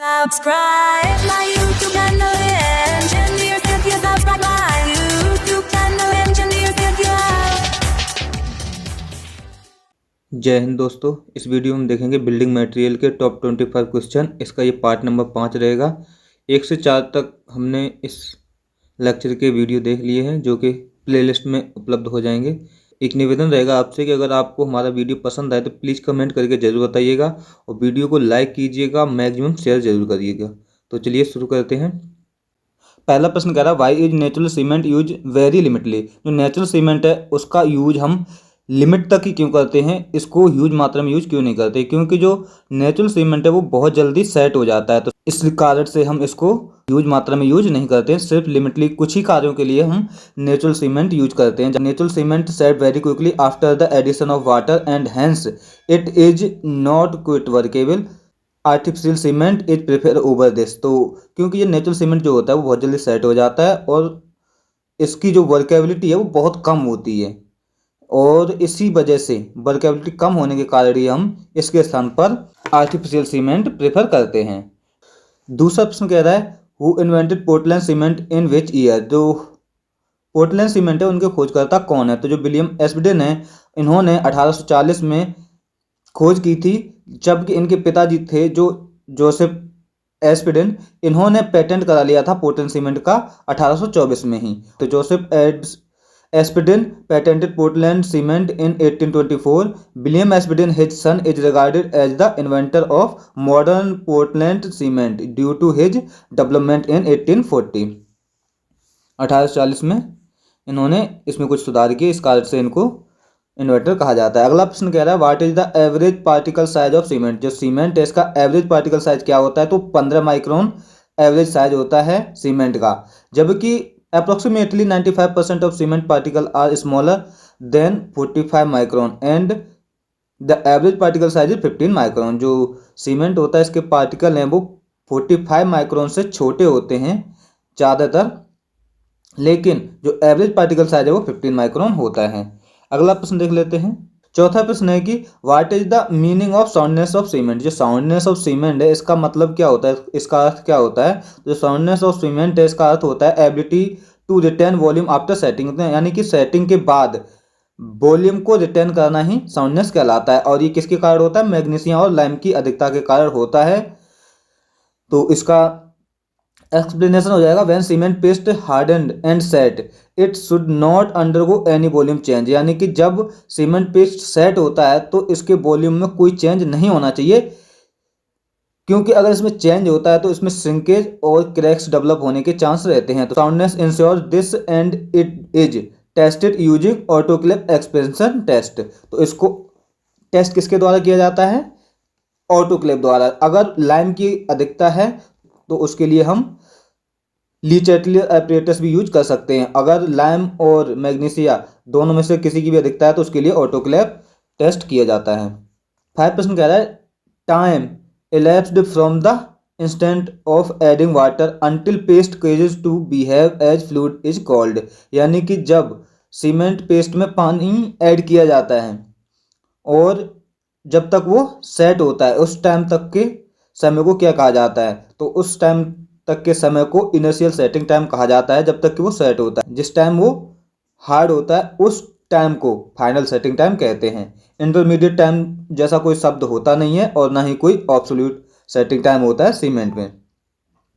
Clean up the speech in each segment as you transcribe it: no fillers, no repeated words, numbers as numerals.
Subscribe my YouTube channel, Engineers if you subscribe my YouTube channel, Engineers if you have। जय हिंद दोस्तों, इस video में देखेंगे building material के टॉप 25 क्वेश्चन। इसका ये पार्ट नंबर 5 रहेगा। 1 से 4 तक हमने इस लेक्चर के वीडियो देख लिए हैं जो कि प्लेलिस्ट में उपलब्ध हो जाएंगे। एक निवेदन रहेगा आपसे कि अगर आपको हमारा वीडियो पसंद आए तो प्लीज़ कमेंट करके ज़रूर बताइएगा और वीडियो को लाइक कीजिएगा, मैक्सिमम शेयर ज़रूर करिएगा। तो चलिए शुरू करते हैं। पहला प्रश्न कह रहा है why is natural cement use very limitedly. जो नेचुरल सीमेंट है उसका यूज हम लिमिट तक ही क्यों करते हैं, इसको ह्यूज मात्रा में यूज क्यों नहीं करते? क्योंकि जो नेचुरल सीमेंट है वो बहुत जल्दी सेट हो जाता है, तो इस कारण से हम इसको ह्यूज मात्रा में यूज नहीं करते हैं। सिर्फ लिमिटली कुछ ही कार्यों के लिए हम नेचुरल सीमेंट यूज करते हैं। Natural cement set very quickly after the addition of water and hence it is not quite workable. Artificial cement is prefer over this. तो क्योंकि ये नेचुरल सीमेंट जो होता है वो बहुत जल्दी सेट हो जाता है और इसकी जो वर्केबिलिटी है वो बहुत कम होती है, और इसी वजह से वर्केबिलिटी कम होने के कारण ही हम इसके स्थान पर आर्टिफिशियल सीमेंट प्रेफर करते हैं। दूसरा प्रश्न कह रहा है who invented Portland cement in which year. जो पोर्टलैंड सीमेंट है उनके खोजकर्ता कौन है? तो जो विलियम एस्पडेन है इन्होंने 1840 में खोज की थी, जबकि इनके पिताजी थे जो जोसेफ एस्पडेन, इन्होंने पेटेंट करा लिया था पोर्टलैंड सीमेंट का 1824 में ही। तो Joseph एस्पडेन patented Portland cement in 1824. William Aspdin, his son, is regarded as the inventor of modern Portland cement due to his development in 1840. 1840 में इन्होंने इसमें कुछ सुधार किए, इस कारण से इनको इन्वेंटर कहा जाता है। अगला प्रश्न कह रहा है what is the average particle size of cement. जो सीमेंट है इसका एवरेज पार्टिकल साइज क्या होता है? तो 15 माइक्रोन एवरेज साइज होता है सीमेंट का, जबकि approximately 95% of cement particle are smaller than 45 micron and the average particle size is 15 micron। जो सीमेंट होता है इसके पार्टिकल हैं वो 45 माइक्रोन से छोटे होते हैं ज़्यादातर, लेकिन जो एवरेज पार्टिकल साइज है वो 15 माइक्रोन होता है। अगला प्रश्न देख लेते हैं। चौथा प्रश्न है कि what is the meaning of soundness of cement. जो साउंडनेस ऑफ सीमेंट है इसका मतलब क्या होता है, इसका अर्थ क्या होता है? जो साउंडनेस ऑफ सीमेंट है इसका अर्थ होता है ability to retain volume after setting, यानी कि सेटिंग के बाद वॉल्यूम को रिटेन करना ही साउंडनेस कहलाता है। और ये किसके कारण होता है? मैग्नीशियम और लाइम की अधिकता के कारण होता है। तो इसका एक्सप्लेनेशन हो जाएगा when cement paste hardened and set it should not undergo any volume change. यानी कि जब सीमेंट पेस्ट सेट होता है तो इसके वॉल्यूम में कोई चेंज नहीं होना चाहिए, क्योंकि अगर इसमें चेंज होता है तो इसमें श्रिंकेज और क्रैक्स डेवलप होने के चांस रहते हैं। तो soundness ensure this and it is tested using autoclave expansion test. तो इसको टेस्ट किसके द्वारा किया जाता है? ऑटोक्लेव द्वारा। अगर लाइम की अधिकता है तो उसके लिए हम ली चैटलियर एपरेटस भी यूज कर सकते हैं। अगर लाइम और मैग्नीशिया दोनों में से किसी की भी अधिकता है तो उसके लिए ऑटोक्लेव टेस्ट किया जाता है। 5 प्रश्न कह रहा है time elapsed from the instant of adding water until paste ceases to behave as fluid is called। यानी कि जब सीमेंट पेस्ट में पानी ऐड किया जाता है और जब तक वो सेट होता है उस टाइम तक के समय को क्या कहा जाता है? तो उस टाइम तक के समय को इनिशियल सेटिंग टाइम कहा जाता है, जब तक कि वो सेट होता है। जिस टाइम वो हार्ड होता है उस टाइम को फाइनल सेटिंग टाइम कहते हैं। इंटरमीडिएट टाइम जैसा कोई शब्द होता नहीं है और ना ही कोई एब्सोल्यूट सेटिंग टाइम होता है सीमेंट में।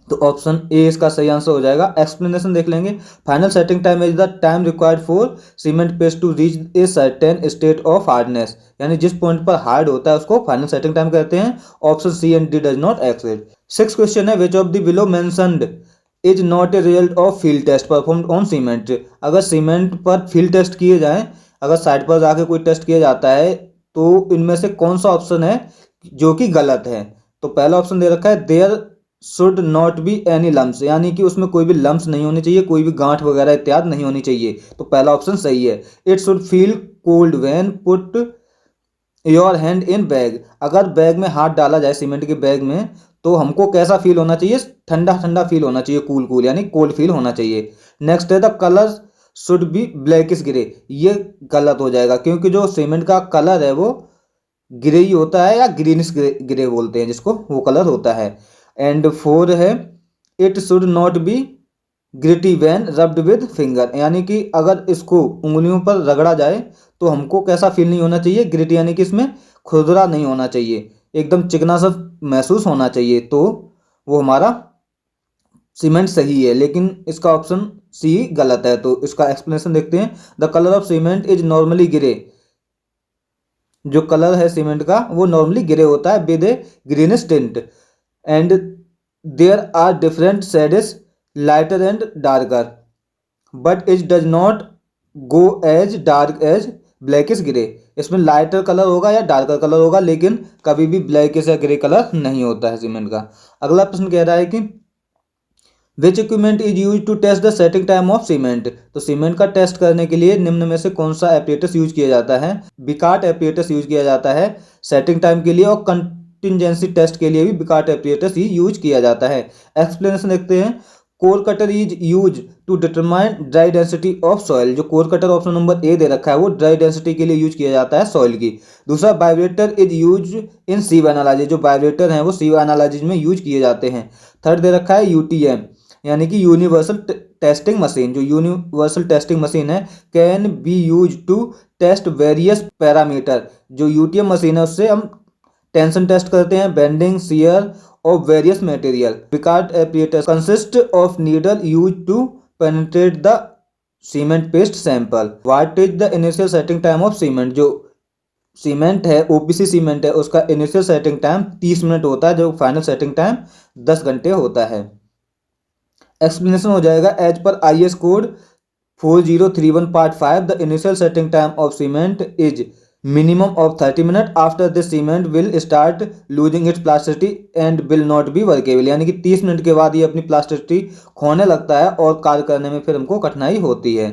तो ऑप्शन ए इसका सही आंसर हो जाएगा। एक्सप्लेनेशन देख लेंगे। Final setting time is the time required for cement paste to reach a certain state of hardness. यानी जिस पॉइंट पर हार्ड होता है उसको फाइनल सेटिंग टाइम कहते हैं। Option c and d does not exist. 6 question है which of the below mentioned is not a result of field test performed on cement. अगर सीमेंट पर फील्ड टेस्ट किए जाएं, अगर साइट पर जाके कोई टेस्ट किया जाता है तो इनमें से कौन सा ऑप्शन है जो कि गलत है? तो पहला ऑप्शन दे रखा है there should not be any lumps, यानी कि उसमें कोई भी लम्स नहीं होनी चाहिए, कोई भी गांठ वगैरह इत्यादि नहीं होनी चाहिए। तो पहला ऑप्शन सही है। It should feel cold when put your hand in bag. अगर बैग में हाथ डाला जाए सीमेंट के बैग में तो हमको कैसा फील होना चाहिए? ठंडा ठंडा फील होना चाहिए, कूल कूल, यानी कोल्ड फील होना चाहिए। नेक्स्ट है the colour should be blackish grey. ये गलत हो जाएगा क्योंकि जो सीमेंट का कलर है वो ग्रे ही होता है, या ग्रीनिश ग्रे बोलते हैं जिसको, वो कलर होता है। एंड 4 है it should not be gritty when rubbed with finger, यानी कि अगर इसको उंगलियों पर रगड़ा जाए तो हमको कैसा फील नहीं होना चाहिए, ग्रिटी यानी कि इसमें खुरदरा नहीं होना चाहिए, एकदम चिकना सा महसूस होना चाहिए, तो वो हमारा सीमेंट सही है। लेकिन इसका ऑप्शन सी गलत है। तो इसका एक्सप्लेनेशन देखते हैं। The colour of cement is normally grey, जो कलर है सीमेंट का वो नॉर्मली ग्रे होता है with a greenish tint, and there are different shades lighter and darker, but it does not go as dark as blackish grey. इसमें lighter colour होगा या darker colour होगा, लेकिन कभी भी ब्लैकिश या ग्रे कलर नहीं होता है सीमेंट का। अगला प्रश्न कह रहा है कि which equipment is use to test the setting time of cement. तो सीमेंट का टेस्ट करने के लिए निम्न में से कौन सा एपरेटस यूज किया जाता है। बिकार्ट एपरेटस यूज किया जाता है सेटिंग टाइम के लिए, और कंटिजेंसी टेस्ट के लिए भी बिकार्ट एपरेटस ही यूज किया जाता है। एक्सप्लेनेशन देखते हैं। Core cutter is use to determine dry density of soil. जो core cutter option number a दे रखा है वो ड्राई डेंसिटी के लिए यूज किया जाता है सॉइल की। दूसरा, vibrator is use in sieve analysis. जो वाइब्रेटर हैं वो सीव एनालिसिस में यूज किए जाते हैं। थर्ड दे रखा है यूटीएम, यानी कि यूनिवर्सल टेस्टिंग मशीन। जो यूनिवर्सल टेस्टिंग मशीन है can be use to test various parameter. जो यूटीएम मशीन है उससे हम टेंशन टेस्ट करते हैं, bending, shear of various material. Picard apparatus consists of needle used to penetrate the cement paste sample. What is the initial setting time of cement? जो cement है OPC cement है उसका initial setting time 30 minute होता है, जो final setting time 10 घंटे होता है। एक्सप्लेनेशन हो जाएगा। As per IS code 4031 part 5 the initial setting time of cement is minimum of 30 minutes. After this cement will start losing its plasticity and will not be workable, यानी कि 30 minute के बाद ये अपनी प्लास्टिसिटी खोने लगता है और कार्य करने में फिर हमको कठिनाई होती है।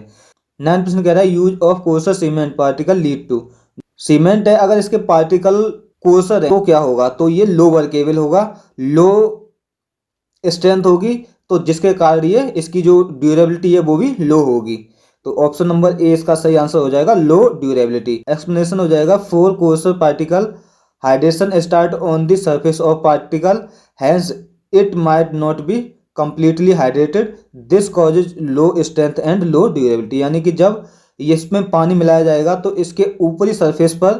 9% कह रहा है use of coarser cement particle lead to. Cement है अगर इसके पार्टिकल कोर्सर है तो क्या होगा, तो ये लो वर्केबल होगा, लो स्ट्रेंथ होगी, तो जिसके कारण ये इसकी जो ड्यूरेबिलिटी है वो भी लो होगी। तो ऑप्शन नंबर ए इसका सही आंसर हो जाएगा, लो ड्यूरेबिलिटी। एक्सप्लेनेशन हो जाएगा। For coarser particle hydration start on the surface of particle hence it might not be completely hydrated, this causes low strength and low durability, यानी कि जब इसमें पानी मिलाया जाएगा तो इसके ऊपरी सरफेस पर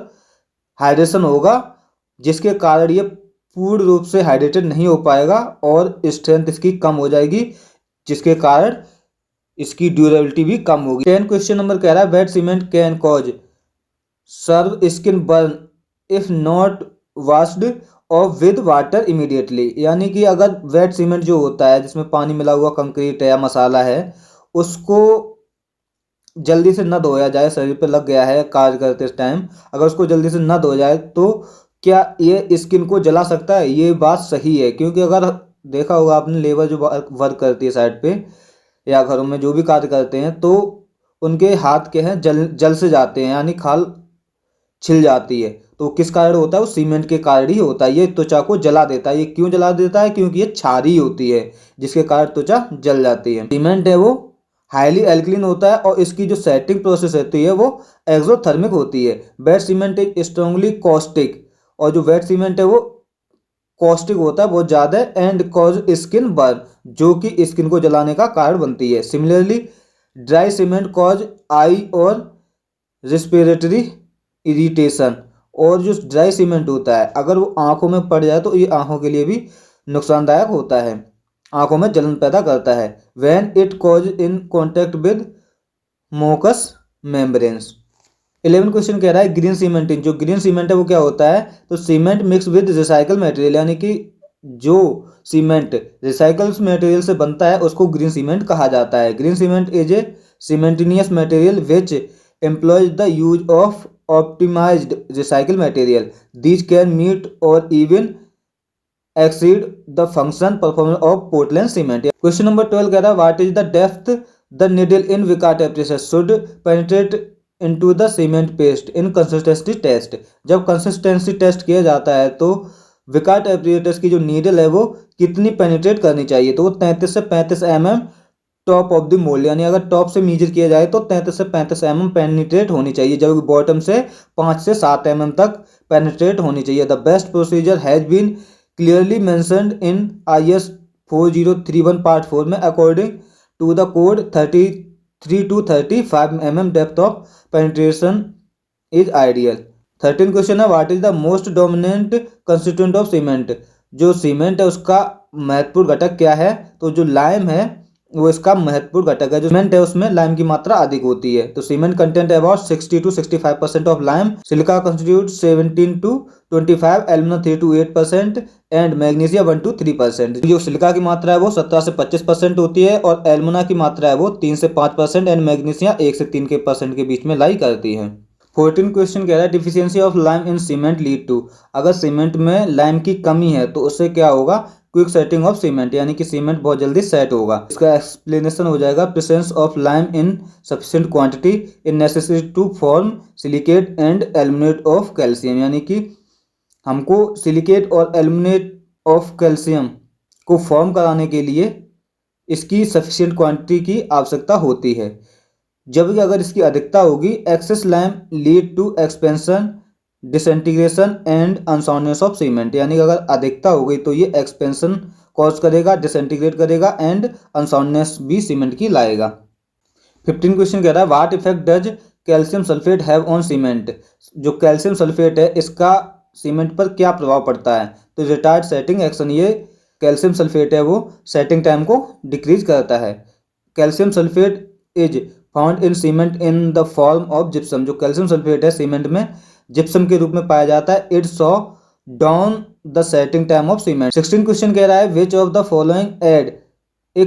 हाइड्रेशन होगा, जिसके कारण ये पूर्ण रूप से हाइड्रेटेड नहीं हो पाएगा और स्ट्रेंथ इसकी कम हो जाएगी, जिसके कारण इसकी ड्यूरेबिलिटी भी कम होगी। 10 क्वेश्चन नंबर कह रहा है wet cement can cause severe skin burn if not washed off with water immediately, यानी कि अगर वेट सीमेंट जो होता है जिसमें पानी मिला हुआ कंक्रीट है या मसाला है उसको जल्दी से न धोया जाए, शरीर पे लग गया है कार्य करते टाइम, अगर उसको जल्दी से न धोया जाए तो क्या ये स्किन को जला सकता है। ये बात सही है, क्योंकि अगर देखा होगा आपने लेबर जो वर्क करती है साइड पे या घरों में जो भी कार्य करते हैं तो उनके हाथ के हैं जल से जाते हैं, यानी खाल छिल जाती है, तो किस कारण होता है, वो सीमेंट के कारण ही होता है। ये त्वचा को जला देता है। ये क्यों जला देता है, क्योंकि ये क्षारीय होती है जिसके कारण त्वचा जल जाती है। सीमेंट है वो हाईली एल्कलिन होता है और इसकी जो सेटिंग प्रोसेस होती है वो एक्सोथर्मिक होती है। Wet cement is strongly caustic, और जो वेट सीमेंट है वो कॉस्टिक होता है बहुत ज़्यादा, एंड कॉज स्किन बर्न, जो कि स्किन को जलाने का कारण बनती है। सिमिलरली ड्राई सीमेंट कॉज आई और रेस्पिरेटरी इरिटेशन, और जो ड्राई सीमेंट होता है अगर वो आंखों में पड़ जाए तो ये आंखों के लिए भी नुकसानदायक होता है, आंखों में जलन पैदा करता है। When it cause in contact with mucus membranes. 11 question कह रहा है ग्रीन सीमेंटिंग। जो ग्रीन सीमेंट है वो क्या होता है, तो cement mix with recycle material, यानी कि जो सीमेंट रिसाइकल मटेरियल से बनता है उसको ग्रीन सीमेंट कहा जाता है। Green cement is a cementitious material which employs the use of optimised recycle material, these can meet or even exceed the function performance of Portland cement. Question number 12 कह रहा है what is the depth the needle in Vicat apparatus should penetrate into the cement paste in consistency test. जब consistency test किया जाता है तो विकार्ट एप्रेसिस की जो नीडल है वो कितनी पेनिट्रेट करनी चाहिए, तो वो 33 से 35 mm top of the mould, यानी अगर टॉप से मेजर किया जाए तो 33 से 35 mm पेनिट्रेट होनी चाहिए, जबकि बॉटम से 5 से 7 mm तक पेनिट्रेट होनी चाहिए। The best procedure has been clearly mentioned in IS 4031 part 4 में according to the code 33 to 35 mm depth of penetration is ideal. 13 question है what is the most dominant constituent of cement. जो cement है उसका महत्वपूर्ण घटक क्या है, तो जो लाइम है वो इसका महत्वपूर्ण घटक है। जो सीमेंट है उसमें लाइम की मात्रा अधिक होती है, तो cement content about 60 to 65% of lime, silica constitute 17 to 25, alumina 3 to 8% and magnesia 1 to 3%। जो सिलिका की मात्रा है वो 17 से 25% होती है और एल्यूमिना की मात्रा है वो 3 से 5% एंड मैग्नीशिया 1 से 3% के बीच में लाई करती है। 14 क्वेश्चन कह रहा है deficiency of lime in cement lead to. अगर सीमेंट में लाइम की कमी है तो उससे क्या होगा, क्विक सेटिंग ऑफ सीमेंट, यानी कि सीमेंट बहुत जल्दी सेट होगा। इसका एक्सप्लेनेशन हो जाएगा presence of lime in sufficient quantity in necessary to form silicate and aluminate of calcium, यानी कि हमको सिलिकेट और एल्यूमिनेट ऑफ कैल्शियम को फॉर्म कराने के लिए इसकी सफिशिएंट क्वांटिटी की आवश्यकता होती है। जबकि अगर इसकी अधिकता होगी excess lime lead to expansion disintegration and unsoundness of cement, यानी कि अगर अधिकता हो गई तो ये एक्सपेंशन कॉज करेगा, डिसइंटीग्रेट करेगा एंड अनसाउंडनेस भी सीमेंट की लाएगा। 15 क्वेश्चन कह रहा है what effect does calcium sulphate have on cement. जो कैल्शियम सल्फेट है इसका सीमेंट पर क्या प्रभाव पड़ता है, तो रिटार्ड सेटिंग एक्शन, ये कैल्शियम सल्फेट है वो सेटिंग टाइम को डिक्रीज करता है। Calcium sulphate is found in cement in the form of gypsum. जो कैल्शियम सल्फेट है सीमेंट में जिप्सम के रूप में पाया जाता है। It saw down the setting time of cement. 16 question कह रहा है which of the following add a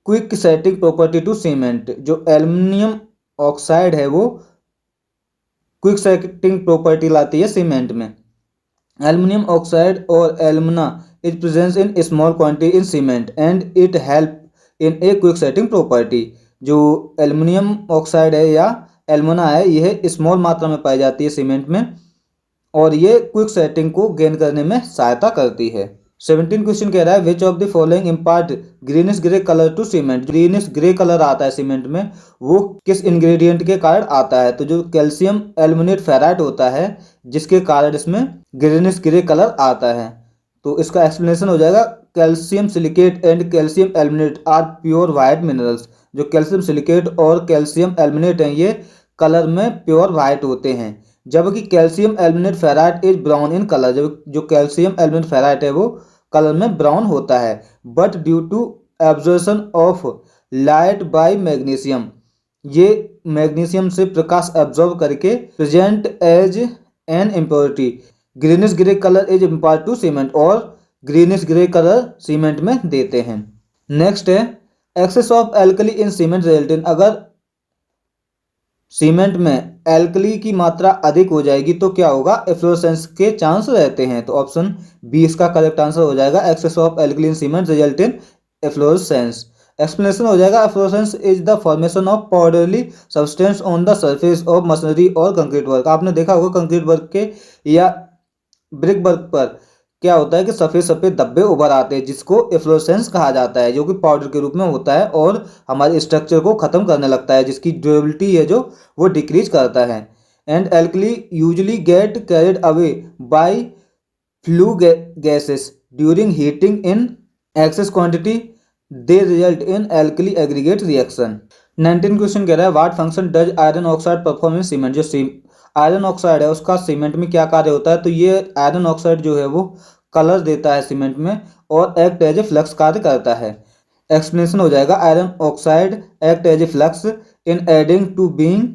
quick setting property to cement. जो एल्युमिनियम ऑक्साइड है वो क्विक सेटिंग प्रॉपर्टी लाती है सीमेंट में। एल्युमिनियम ऑक्साइड और alumina is present in small quantity in cement and it help in A quick setting property. जो aluminium oxide है या एल्यूमिना है यह स्मॉल मात्रा में पाई जाती है सीमेंट में और ये क्विक सेटिंग को गेन करने में सहायता करती है। 17 क्वेश्चन कह रहा है which of the following impart greenish grey colour to cement. Greenish grey colour आता है सीमेंट में वो किस इंग्रेडिएंट के कारण आता है, तो जो कैल्शियम एल्यूमिनेट फेराइट होता है जिसके कारण इसमें ग्रीनिश ग्रे कलर आता है। तो इसका एक्सप्लेनेशन हो जाएगा calcium silicate and calcium aluminate are pure white minerals. जो कैल्शियम सिलिकेट और कैल्शियम एल्यूमिनेट हैं ये कलर में प्योर वाइट होते हैं, जबकि calcium aluminate ferrite is brown in colour. जो कैल्शियम एल्यूमिनेट फेराइट है वो कलर में ब्राउन होता है। But due to absorption of light by magnesium, ये मैग्नीशियम से प्रकाश एब्जॉर्ब करके present as an impurity. Greenish grey colour is impart to cement और ग्रीनिश ग्रे कलर सीमेंट में देते हैं। नेक्स्ट है excess of alkali in cement result in. अगर सीमेंट में एल्कली की मात्रा अधिक हो जाएगी तो क्या होगा, एफ्लोरेसेंस के चांस रहते हैं। तो ऑप्शन बी इसका करेक्ट आंसर हो जाएगा। Excess of alkali in cement result in efflorescence. Explanation हो जाएगा efflorescence is the formation of powdery substance on the surface of machinery और कंक्रीट वर्क। आपने देखा होगा कंक्रीट वर्क के या ब्रिक वर्क पर क्या होता है कि सफ़ेद सफ़ेद धब्बे उभर आते हैं जिसको एफ्लोरेसेंस कहा जाता है, जो कि पाउडर के रूप में होता है और हमारे स्ट्रक्चर को ख़त्म करने लगता है, जिसकी ड्यूरेबिलिटी है जो वो डिक्रीज करता है। And alkali usually get carried away by flue gases during heating in axis quantity, they result in alkali aggregate reaction. 19 question कह रहा है what function does iron oxide perform in cement. जो iron oxide है उसका cement में क्या कार्य होता है, तो ये आयरन ऑक्साइड जो है वो कलर देता है सीमेंट में और एक्ट एज ए फ्लक्स कार्य करता है। एक्सप्लेनेशन हो जाएगा iron oxide act as a flux in adding to being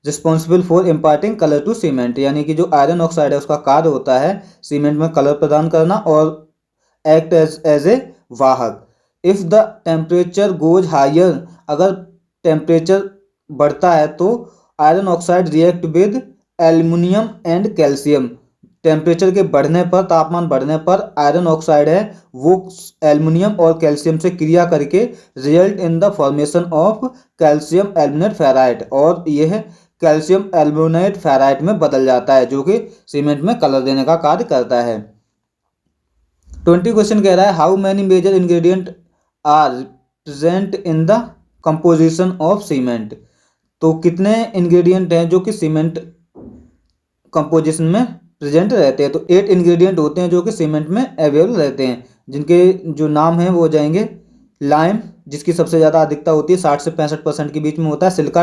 responsible for imparting colour to cement. यानी कि जो आयरन ऑक्साइड है उसका कार्य होता है सीमेंट में कलर प्रदान करना और एक्ट एज ए वाहक। If the temperature goes higher, अगर टेम्परेचर बढ़ता है तो iron oxide react with aluminium and calcium. Temperature के बढ़ने पर, तापमान बढ़ने पर आयरन ऑक्साइड है वो एल्युमिनियम और कैल्शियम से क्रिया करके result in the formation of calcium aluminate ferrite और यह कैल्शियम एल्यूमिनेट फेराइट में बदल जाता है जो कि सीमेंट में कलर देने का कार्य करता है। 20 क्वेश्चन कह रहा है how many major ingredient are present in the composition of cement. तो कितने इंग्रेडिएंट हैं जो कि सीमेंट कंपोजिशन में प्रेजेंट रहते हैं। तो 8 इंग्रेडिएंट होते हैं जो कि सीमेंट में अवेलेबल रहते हैं, जिनके जो नाम हैं वो हो जाएंगे लाइम, जिसकी सबसे ज़्यादा अधिकता होती है 60 से 65% के बीच में होता है। सिलिका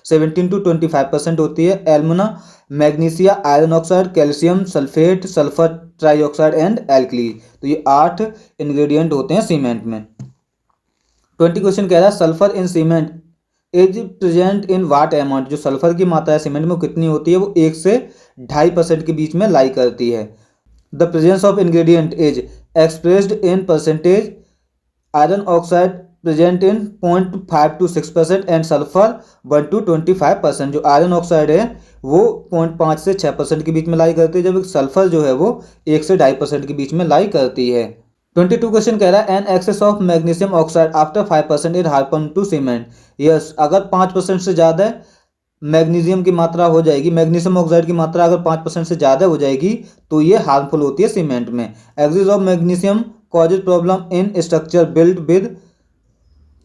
17 to 25% होती है। Alumina, magnesia, iron oxide, calcium sulphate, sulphur trioxide and alkali. तो ये 8 इंग्रेडिएंट होते हैं सीमेंट में। 20 क्वेश्चन कह रहा है sulphur in cement is present in what amount. जो सल्फर की मात्रा है सीमेंट में कितनी होती है, वो 1 से 2.5% के बीच में लाई करती है। The presence of ingredient is expressed in percentage. Iron oxide present in 0.5 to 6% and sulphur 1 to 25%। जो आयरन ऑक्साइड है वो 0.5 से 6% के बीच में लाई करती है, जब सल्फर जो है वो 1 से 2.5% के बीच में लाई करती है। 22 क्वेश्चन कह रहा है an excess of magnesium oxide after 5% is harmful to cement. Yes, अगर 5% से ज़्यादा मैग्नीशियम की मात्रा हो जाएगी, मैग्नीशियम ऑक्साइड की मात्रा अगर 5% से ज़्यादा हो जाएगी तो ये हार्मफुल होती है सीमेंट में। Excess of magnesium causes problem in structure built with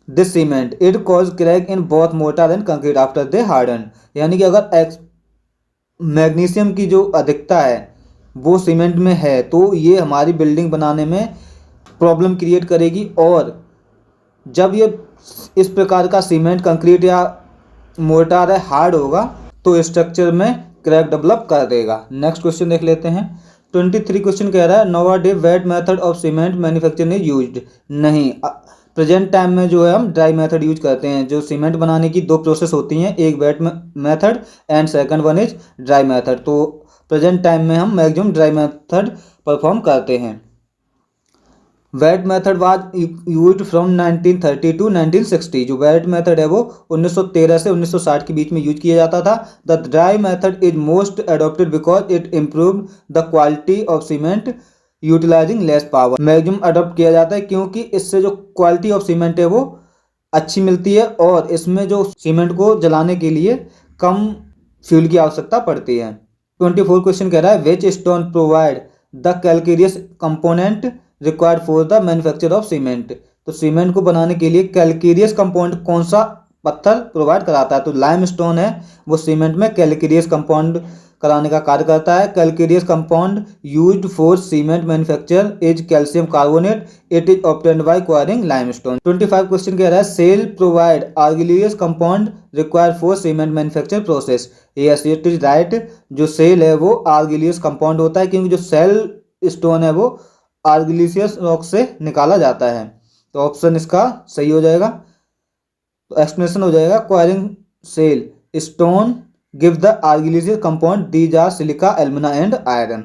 this cement. It cause crack in both mortar and concrete after they harden. यानी कि अगर मैग्नीशियम की जो अधिकता है वो सीमेंट में है तो ये हमारी बिल्डिंग बनाने में प्रॉब्लम क्रिएट करेगी, और जब ये इस प्रकार का सीमेंट, कंक्रीट या मोर्टार है हार्ड होगा तो स्ट्रक्चर में क्रैक डेवलप कर देगा। नेक्स्ट क्वेश्चन देख लेते हैं। 23 क्वेश्चन कह रहा है nowadays wet method of cement manufacturing is used. नहीं, प्रेजेंट टाइम में जो है हम ड्राई मेथड यूज करते हैं। जो सीमेंट बनाने की 2 प्रोसेस होती हैं, एक wait method and second one is dry method. तो प्रेजेंट टाइम में हम मैक्सिमम ड्राई मेथड परफॉर्म करते हैं। Wait method was used from 1930 to 1960। जो वेट मेथड है वो 1913 से 1960 के बीच में यूज किया जाता था। The dry method is most adopted because it improve the quality of cement utilising less power. Maximum adopt किया जाता है क्योंकि इससे जो क्वालिटी ऑफ सीमेंट है वो अच्छी मिलती है और इसमें जो सीमेंट को जलाने के लिए कम फ्यूल की आवश्यकता पड़ती है। 24 क्वेश्चन कह रहा है which stone provide the calcareous component required for the manufacture of cement. तो सीमेंट को बनाने के लिए कैल्केरियस कंपाउंड कौन सा पत्थर प्रोवाइड कराता है, तो लाइम स्टोन है वो सीमेंट में कैल्केरियस कंपाउंड कराने का कार्य करता है। Calcareous compound used for cement manufacture is calcium carbonate. It is obtained by quarrying limestone. 25 question कह रहा है shale provide argillaceous compound required for cement manufacture process. Yes, it is right. जो shale है वो आर्गिलियस कंपाउंड होता है क्योंकि जो सेल स्टोन है वो आर्गिलियस रॉक से निकाला जाता है। तो ऑप्शन इसका सही हो जाएगा। तो एक्सप्लेनेशन हो जाएगा quarrying shale stone give the argillaceous compound, these are silica, alumina and iron.